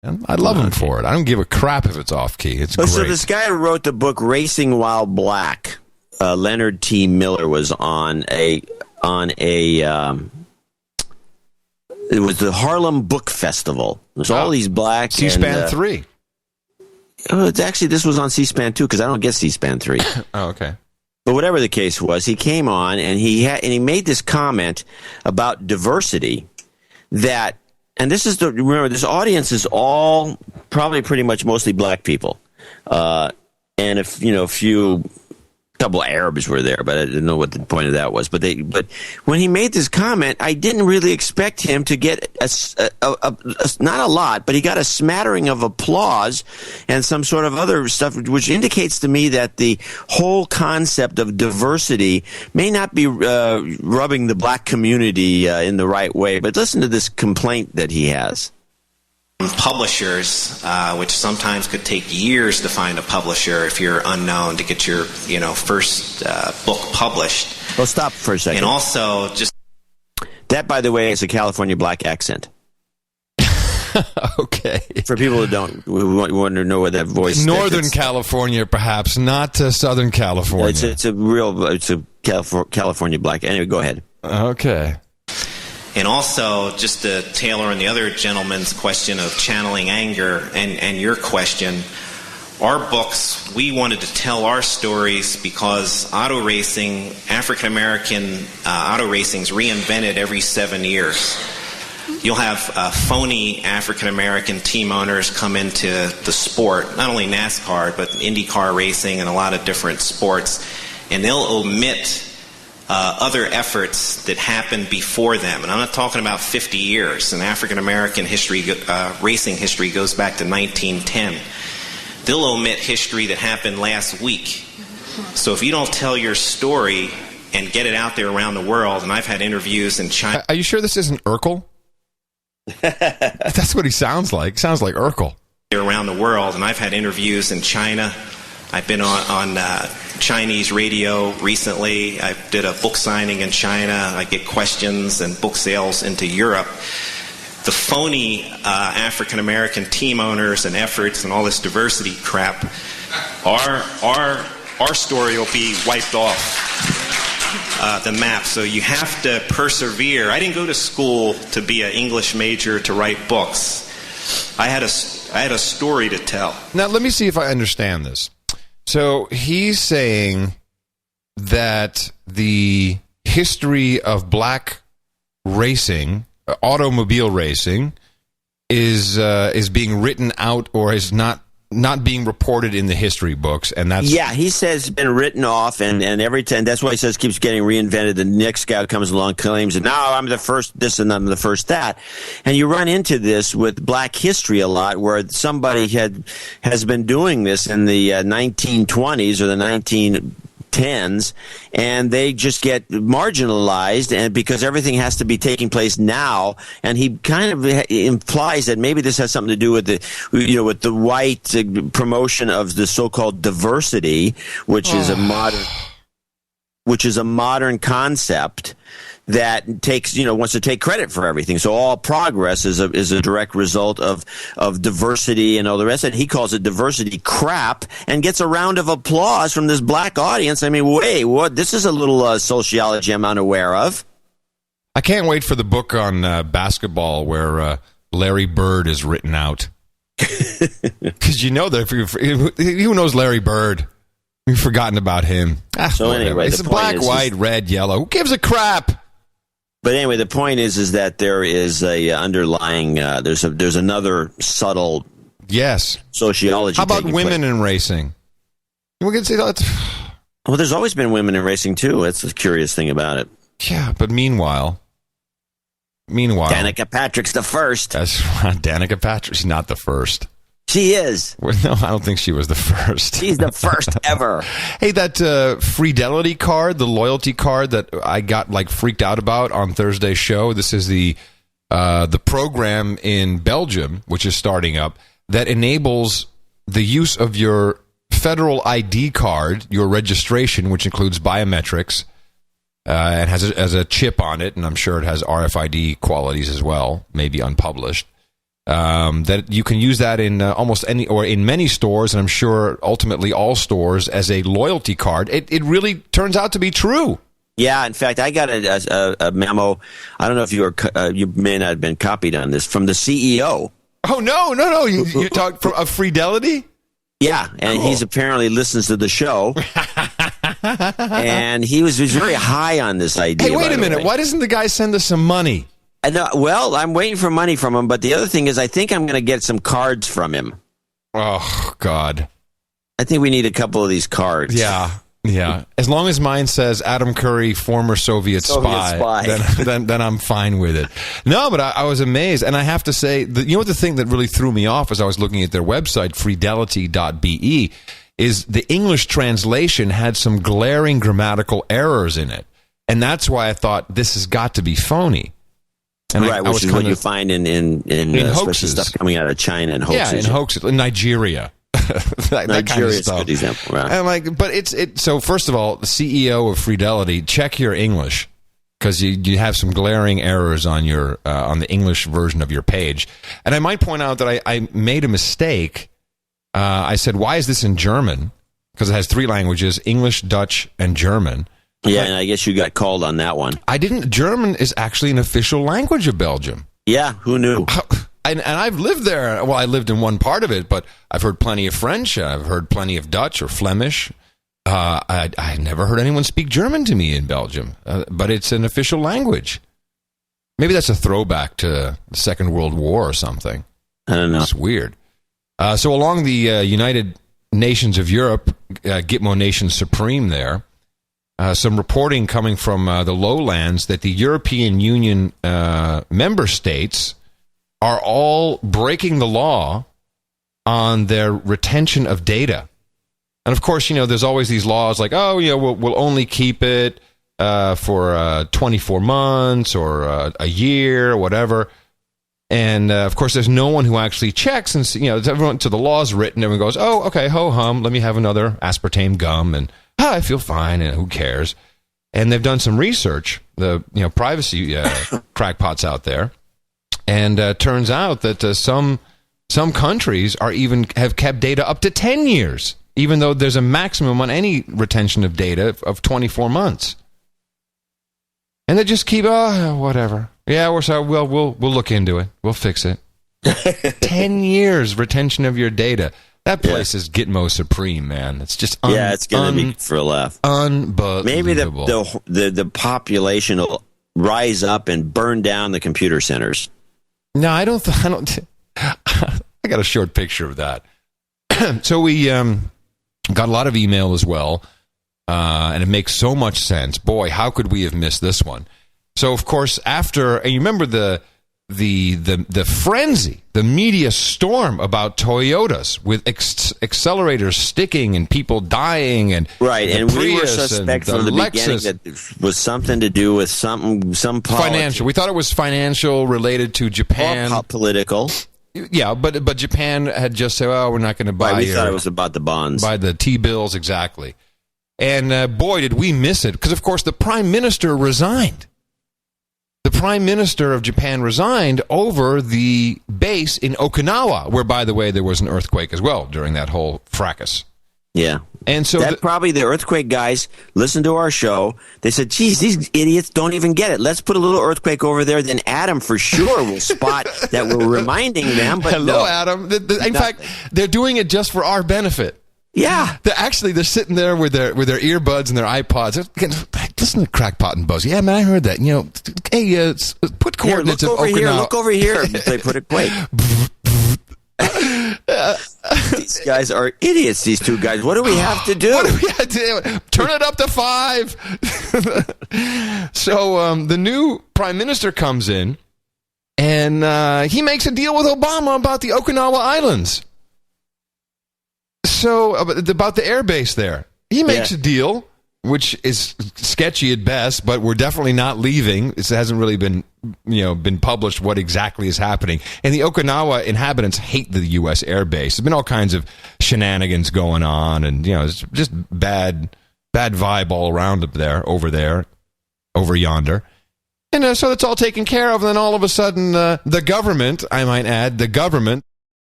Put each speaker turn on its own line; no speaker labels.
And I love him for it. I don't give a crap if it's off key. It's great.
So this guy who wrote the book Racing While Black, Leonard T. Miller, was on a it was the Harlem Book Festival. There's all these black
C-SPAN 3.
It's actually, this was on C-SPAN 2 because I don't get C-SPAN 3.
Oh, okay.
But whatever the case was, he came on and he made this comment about diversity that, and remember, this audience is all probably pretty much mostly black people. And a couple of Arabs were there, but I didn't know what the point of that was. But when he made this comment, I didn't really expect him to get not a lot, but he got a smattering of applause and some sort of other stuff, which indicates to me that the whole concept of diversity may not be rubbing the black community in the right way. But listen to this complaint that he has.
Publishers, which sometimes could take years to find a publisher if you're unknown to get your first book published.
Well, stop for a second.
And also, just
that, by the way, is a California black accent.
Okay.
For people who want to know what that voice.
Northern California, perhaps, not Southern California.
It's a California black. Anyway, go ahead.
Okay.
And also, just to tailor on the other gentleman's question of channeling anger and your question, our books, we wanted to tell our stories because auto racing, African-American auto racing's reinvented every 7 years. You'll have phony African-American team owners come into the sport, not only NASCAR, but IndyCar racing and a lot of different sports, and they'll omit other efforts that happened before them. And I'm not talking about 50 years. And African-American history, racing history goes back to 1910. They'll omit history that happened last week. So if you don't tell your story and get it out there around the world, and I've had interviews in China.
Are you sure this isn't Urkel? That's what he sounds like. Sounds like Urkel.
Around the world, and I've had interviews in China. I've been on Chinese radio recently. I did a book signing in China. I get questions and book sales into Europe. The phony African-American team owners and efforts and all this diversity crap, our story will be wiped off the map. So you have to persevere. I didn't go to school to be an English major to write books. I had a story to tell.
Now, let me see if I understand this. So he's saying that the history of black racing, automobile racing, is being written out or is not being reported in the history books, and that's
he says it's been written off, and every time that's why he says keeps getting reinvented. The next guy comes along claims that now I'm the first this and I'm the first that, and you run into this with black history a lot, where somebody has been doing this in the 1920s or the 1910s, and they just get marginalized, and because everything has to be taking place now. And he kind of implies that maybe this has something to do with the white promotion of the so-called diversity, which is a modern concept that wants to take credit for everything. So all progress is a direct result of diversity and all the rest. And he calls it diversity crap and gets a round of applause from this black audience. I mean, wait, what? This is a little sociology I'm unaware of.
I can't wait for the book on basketball where Larry Bird is written out. Because that who knows Larry Bird? We've forgotten about him.
So anyway,
it's black, white, red, yellow. Who gives a crap?
But anyway, the point is that there is a underlying there's another subtle sociology.
How about women in racing? We can say that.
Well, there's always been women in racing too. That's the curious thing about it.
Yeah, but meanwhile,
Danica Patrick's the first.
That's Danica Patrick. She's not the first.
She is.
Well, no, I don't think she was the first.
She's the first ever.
Hey, that Fidelity card, the loyalty card that I got freaked out about on Thursday's show. This is the program in Belgium, which is starting up, that enables the use of your federal ID card, your registration, which includes biometrics, and has a chip on it, and I'm sure it has RFID qualities as well, maybe unpublished. That you can use that in almost any or in many stores, and I'm sure ultimately all stores, as a loyalty card. It really turns out to be true.
Yeah, in fact, I got a memo. I don't know if you may not have been copied on this from the CEO.
Oh no! You talked from of Fidelity.
Yeah, and
Cool.
he's apparently listens to the show, and he was very high on this idea.
Hey, wait a minute! Why doesn't the guy send us some money?
Well, I'm waiting for money from him, but the other thing is I think I'm going to get some cards from him.
Oh, God.
I think we need a couple of these cards.
Yeah. As long as mine says Adam Curry, former Soviet spy. Then I'm fine with it. No, but I was amazed. And I have to say, you know what the thing that really threw me off as I was looking at their website, fidelity.be, is the English translation had some glaring grammatical errors in it. And that's why I thought this has got to be phony. And
right, which is what you find in
hoaxes.
Stuff coming out of China and hoaxes.
Yeah, in hoaxes. In Nigeria. that
Nigeria
kind of
is a
stuff.
good example. Right.
And but so first of all, the CEO of Fidelity, check your English, because you have some glaring errors on your on the English version of your page. And I might point out that I made a mistake. I said, why is this in German? Because it has 3 languages: English, Dutch, and German.
Yeah, and I guess you got called on that one.
I didn't. German is actually an official language of Belgium.
Yeah, who knew?
And I've lived there. Well, I lived in one part of it, but I've heard plenty of French. I've heard plenty of Dutch or Flemish. I never heard anyone speak German to me in Belgium, but it's an official language. Maybe that's a throwback to the Second World War or something.
I don't know.
It's weird. So along the United Nations of Europe, Gitmo Nation Supreme there, some reporting coming from the lowlands that the European Union member states are all breaking the law on their retention of data. And of course, there's always these laws like, we'll only keep it for 24 months or a year or whatever. And of course, there's no one who actually checks, and everyone to the law's written. Everyone goes, "Oh, okay, ho hum. Let me have another aspartame gum, and I feel fine, and who cares?" And they've done some research, the privacy crackpots out there, and turns out that some countries have kept data up to 10 years, even though there's a maximum on any retention of data of 24 months. And they just keep, whatever. Yeah, we'll look into it. We'll fix it. 10 years retention of your data. That place is Gitmo Supreme, man. It's just
it's going to be for a laugh.
Unbelievable.
Maybe the population will rise up and burn down the computer centers.
No, I don't. I got a short picture of that. So we got a lot of email as well, and it makes so much sense. Boy, how could we have missed this one? So, of course, and you remember the frenzy, the media storm about Toyotas with accelerators sticking and people dying, and
right, and we were
Prius
suspect
and
from the
Lexus.
beginning that it was something to do with some
financial. We thought it was financial, related to Japan,
or political.
Yeah, but Japan had just said, "Oh, we're not going to buy."
Right, we thought it was about the bonds,
buy the T-bills, exactly. And boy, did we miss it, because of course the Prime Minister resigned. The Prime Minister of Japan resigned over the base in Okinawa, where, by the way, there was an earthquake as well during that whole fracas.
Yeah.
And so
probably the earthquake guys listened to our show. They said, geez, these idiots don't even get it. Let's put a little earthquake over there. Then Adam for sure will spot that we're reminding them. But
hello, Adam. In fact, they're doing it just for our benefit.
Yeah.
They're sitting there with their earbuds and their iPods. Listen to Crackpot and Buzzkill. Yeah, man, I heard that. Hey, put coordinates of Okinawa.
Look over here. They put it quick. These guys are idiots, these two guys. What do we have to do?
Turn it up to 5. So the new Prime Minister comes in, and he makes a deal with Obama about the Okinawa Islands. So, about the air base there. He makes a deal, which is sketchy at best, but we're definitely not leaving. It hasn't really been published what exactly is happening. And the Okinawa inhabitants hate the U.S. air base. There's been all kinds of shenanigans going on, and, it's just bad vibe all around over yonder. And so it's all taken care of, and then all of a sudden, the government, I might add, the government